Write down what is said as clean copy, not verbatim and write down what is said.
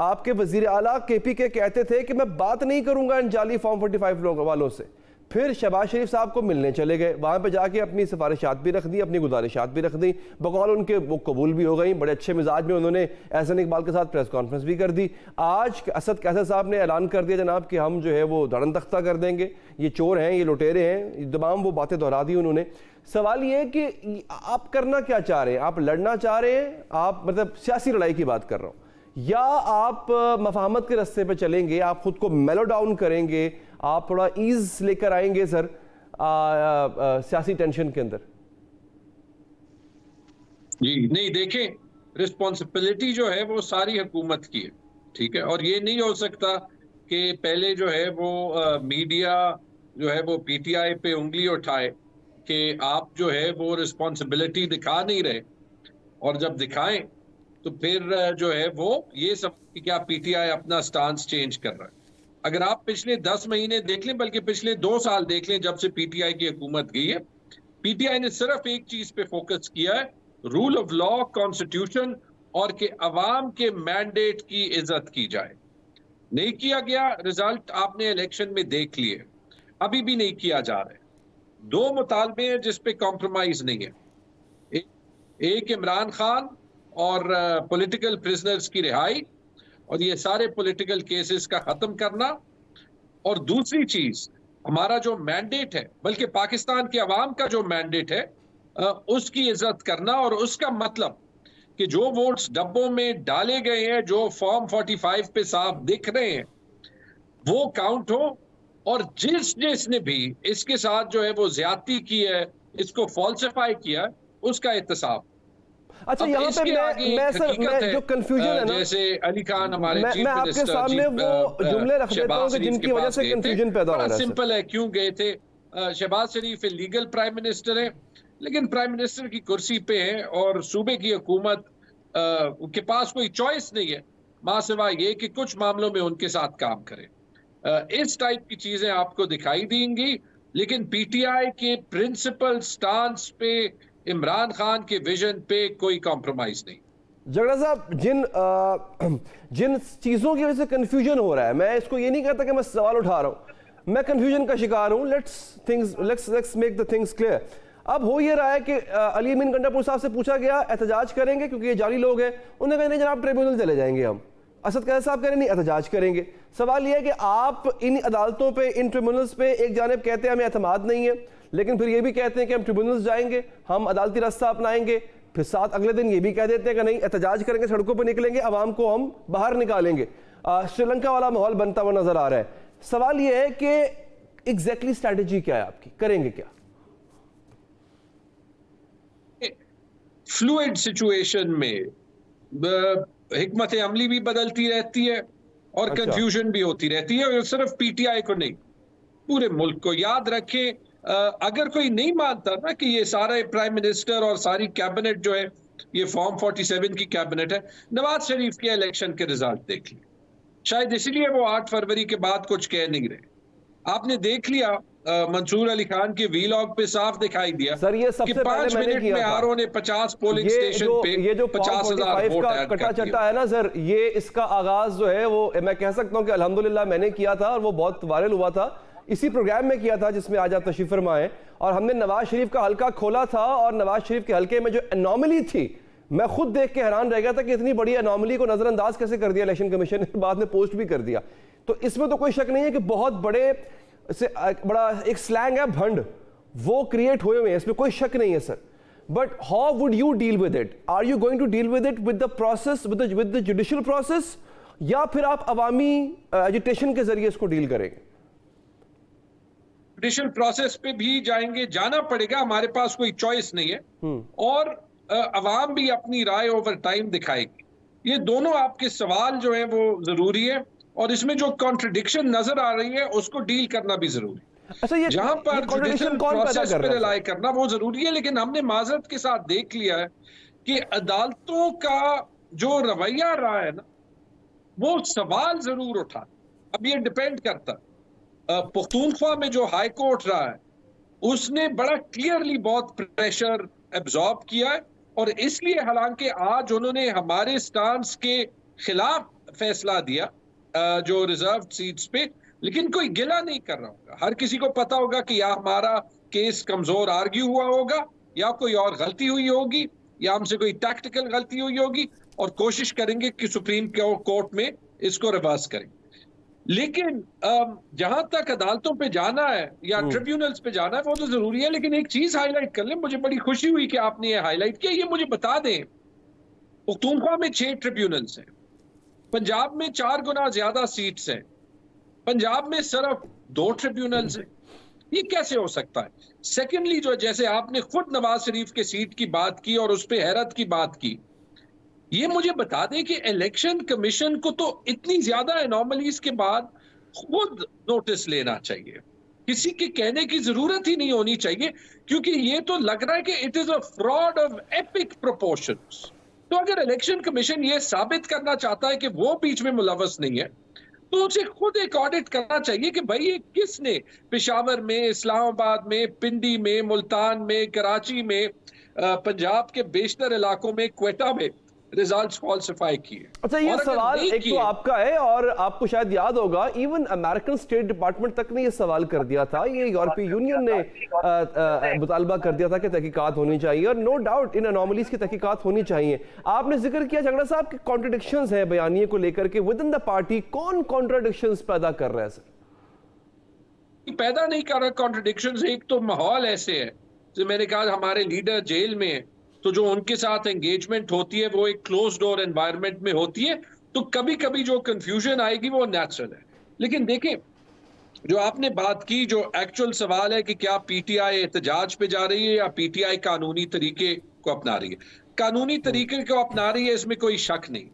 आपके वजीर आला KP के कहते थे कि मैं बात नहीं करूंगा इन जाली फॉर्म 45 लोगों वालों से। फिर शहबाज शरीफ साहब को मिलने चले गए, वहाँ पे जाके अपनी सिफारिशात भी रख दी, अपनी गुजारिशात भी रख दी, बकौल उनके वो कबूल भी हो गई। बड़े अच्छे मिजाज में उन्होंने एहसन इकबाल के साथ प्रेस कॉन्फ्रेंस भी कर दी। आज असद कैसर साहब ने ऐलान कर दिया जनाब कि हम जो है वो धड़न तख्ता कर देंगे, ये चोर हैं, ये लुटेरे हैं, तमाम वो बातें दोहरा दी उन्होंने। सवाल ये है कि आप करना क्या चाह रहे हैं? आप लड़ना चाह रहे हैं? आप मतलब सियासी लड़ाई की बात कर रहा हूँ, या आप मफाहमत के रास्ते पे चलेंगे, आप खुद को मेलो डाउन करेंगे, आप थोड़ा ईज लेकर आएंगे सर सियासी टेंशन के अंदर? जी नहीं, देखें, रिस्पॉन्सिबिलिटी जो है वो सारी हुकूमत की है, ठीक है, और ये नहीं हो सकता कि पहले जो है वो मीडिया जो है वो PTI पे उंगली उठाए कि आप जो है वो रिस्पॉन्सिबिलिटी दिखा नहीं रहे, और जब दिखाएं तो फिर जो है वो ये सब कि क्या PTI अपना स्टांस चेंज कर रहा है। अगर आप पिछले 10 महीने देख लें, बल्कि पिछले 2 साल देख लें, जब से PTI की हुकूमत गई है, PTI ने सिर्फ एक चीज पे फोकस किया है, रूल ऑफ लॉ, कॉन्स्टिट्यूशन, और कि अवाम के मैंडेट की इज्जत की जाए। नहीं किया गया, रिजल्ट आपने इलेक्शन में देख लिए, अभी भी नहीं किया जा रहा है। 2 मुतालबे हैं जिस पे कॉम्प्रोमाइज नहीं है, एक इमरान खान और पॉलिटिकल प्रिजनर्स की रिहाई और ये सारे पॉलिटिकल केसेस का खत्म करना, और दूसरी चीज हमारा जो मैंडेट है, बल्कि पाकिस्तान के अवाम का जो मैंडेट है, उसकी इज्जत करना, और उसका मतलब कि जो वोट्स डब्बों में डाले गए हैं, जो फॉर्म 45 पे साफ दिख रहे हैं, वो काउंट हो, और जिसने भी इसके साथ जो है वो ज्यादती की है, इसको फॉल्सिफाई किया, उसका एहतसाब। अच्छा, यहाँ पे मैं जो कंफ्यूजन है ना, जैसे अली खान हमारे चीफ मैं आपके सामने वो जुमले रख देता हूँ कि जिनकी वजह से कंफ्यूजन पैदा हो रहा है। सिंपल है, क्यों गए थे? शहबाज शरीफ लीगल प्राइम मिनिस्टर है, लेकिन प्राइम मिनिस्टर की कुर्सी पे है, और सूबे की हुकूमत के पास कोई चॉइस नहीं है मां सिवाय ये कि कुछ मामलों में उनके साथ काम करे। इस टाइप की चीजें आपको दिखाई देंगी, लेकिन PTI के प्रिंसिपल स्टांस पे, इमरान खान के विजन पे कोई कॉम्प्रोमाइज नहीं। झगड़ा साहब, जिन चीजों की वजह से कंफ्यूजन हो रहा है, मैं इसको ये नहीं कहता कि मैं सवाल उठा रहा हूं, मैं कंफ्यूजन का शिकार हूं। Let's make the things clear. अब हो ये रहा है कि अली अमीन गंडापुर साहब से पूछा गया एहतजाज करेंगे क्योंकि ये जाली लोग हैं, उन्होंने कहा नहीं जनाब ट्रिब्यूनल चले जाएंगे हम। असद कैसर साहब कह रहे नहीं एहतजाज करेंगे। सवाल यह है कि आप इन अदालतों पे, इन ट्रिब्यूनल्स पे एक जानिब कहते हैं हमें एतमाद नहीं है, लेकिन फिर ये भी कहते हैं कि हम ट्रिब्यूनल्स जाएंगे, हम अदालती रास्ता अपनाएंगे, फिर साथ अगले दिन ये भी कह देते हैं कि नहीं एहतजाज करेंगे, सड़कों पर निकलेंगे, आवाम को हम बाहर निकालेंगे। श्रीलंका वाला माहौल बनता हुआ नजर आ रहा है। सवाल यह है कि एग्जैक्टली स्ट्रैटेजी क्या है आपकी, करेंगे क्या? फ्लूइड सिचुएशन में हिकमत अमली भी बदलती रहती है और कंफ्यूजन भी होती रहती है, और सिर्फ PTI को नहीं, पूरे मुल्क को। याद रखें, अगर कोई नहीं मानता ना कि ये सारे प्राइम मिनिस्टर और सारी कैबिनेट जो है ये फॉर्म 47 की कैबिनेट है, नवाज शरीफ के इलेक्शन के रिजल्ट देख लिए, शायद इसलिए वो 8 फरवरी के बाद कुछ कह नहीं रहे। आपने देख लिया मंसूर अली खान के वीलॉग पे साफ दिखाई दिया सर, ये सबसे कि 5 मिनट में आरओ ने 50 पोलिंग स्टेशन पे ये जो 50,000 वोट का कटा चट्टा है ना सर, ये इसका आगाज जो है वो मैं कह सकता हूं कि अल्हम्दुलिल्लाह मैंने किया था, और वो बहुत वायरल हुआ था, इसी प्रोग्राम में किया था जिसमें आज आप तशरीफ फरमाए, और हमने नवाज शरीफ का हल्का खोला था, और नवाज शरीफ के हल्के में जो एनॉमली थी, मैं खुद देख के हैरान रह गया था कि इतनी बड़ी एनॉमली को नजरअंदाज कैसे कर दिया इलेक्शन कमीशन ने, बाद में पोस्ट भी कर दिया। तो इसमें तो कोई शक नहीं है कि बहुत बड़ा एक स्लैंग है भंड, वो क्रिएट हुए हैं, इसमें कोई शक नहीं है sir. But how would you deal with it? Are you going to deal with it with the process, with the judicial process, या फिर आप अवामी एजिटेशन के जरिए इसको डील करेंगे? जुडिशियल प्रोसेस पे भी जाएंगे, जाना पड़ेगा, हमारे पास कोई चॉइस नहीं है, और अवाम भी अपनी राय ओवर टाइम दिखाएगी। ये दोनों आपके सवाल जो है वो जरूरी है, और इसमें जो कॉन्ट्रडिक्शन नजर आ रही है उसको डील करना भी जरूरी है। अच्छा, जहां पर जुडिशियल प्रोसेस पे रिलाई करना वो जरूरी है, लेकिन हमने माजरत के साथ देख लिया है कि अदालतों का जो रवैया रहा है ना, वो सवाल जरूर उठा। अब ये डिपेंड करता है, पुख्तूनख्वा में जो हाई कोर्ट रहा है उसने बड़ा क्लियरली बहुत प्रेशर एब्जॉर्ब किया है, और इसलिए हालांकि आज उन्होंने हमारे स्टांस के खिलाफ फैसला दिया जो रिजर्व सीट्स पे, लेकिन कोई गिला नहीं कर रहा होगा। हर किसी को पता होगा कि या हमारा केस कमजोर आर्ग्यू हुआ होगा, या कोई और गलती हुई होगी, या हमसे कोई टैक्टिकल गलती हुई होगी, और कोशिश करेंगे कि सुप्रीम कोर्ट में इसको रिवर्स करें। लेकिन जहां तक अदालतों पे जाना है या ट्रिब्यूनल्स पे जाना है वो तो जरूरी है, लेकिन एक चीज हाईलाइट कर लें, मुझे बड़ी खुशी हुई कि आपने ये हाईलाइट किया। ये मुझे बता दें, पख्तूनख्वा में 6 ट्रिब्यूनल्स हैं, पंजाब में 4 गुना ज्यादा सीट्स हैं, पंजाब में सिर्फ 2 ट्रिब्यूनल्स हैं। ये कैसे हो सकता है? सेकेंडली, जो जैसे आपने खुद नवाज शरीफ के सीट की बात की और उस पर हैरत की बात की, ये मुझे बता दें कि इलेक्शन कमीशन को तो इतनी ज्यादा एनॉमलीज के बाद खुद नोटिस लेना चाहिए, किसी के कहने की जरूरत ही नहीं होनी चाहिए, क्योंकि ये तो लग रहा है कि it is a fraud of epic proportions. तो अगर इलेक्शन कमीशन ये साबित करना चाहता है कि वो बीच में मुलव्वस नहीं है, तो उसे खुद एक ऑडिट करना चाहिए कि भाई ये किसने पेशावर में, इस्लामाबाद में, पिंडी में, मुल्तान में, कराची में, पंजाब के बेशतर इलाकों में, क्वेटा में रिजल्ट्स फॉल्सिफाई किए। अच्छा, ये सवाल एक तो आपका है, और आपको शायद याद होगा इवन अमेरिकन स्टेट डिपार्टमेंट तक ने ये सवाल कर दिया था, ये यूरोपीय यूनियन ने मुतालबा कर दिया था कि तहकीकात होनी चाहिए, और नो डाउट इन अनोमलीज की तहकीकात होनी चाहिए। आपने जिक्र किया झगड़ा साहब कि कॉन्ट्रडिक्शंस है बयानिए को लेकर के विद इन द पार्टी, कौन कॉन्ट्रडिक्शंस पैदा कर रहा है सर? पैदा नहीं कर रहा कॉन्ट्रडिक्शंस, एक तो माहौल ऐसे है, जो मैंने कहा हमारे लीडर जेल में है, तो जो उनके साथ एंगेजमेंट होती है वो एक क्लोज डोर एनवायरनमेंट में होती है, तो कभी कभी जो कंफ्यूजन आएगी वो नेचुरल है। लेकिन देखें, जो आपने बात की, जो एक्चुअल सवाल है कि क्या पीटीआई एहतजाज पे जा रही है या पीटीआई कानूनी तरीके को अपना रही है, कानूनी तरीके को अपना रही है, इसमें कोई शक नहीं।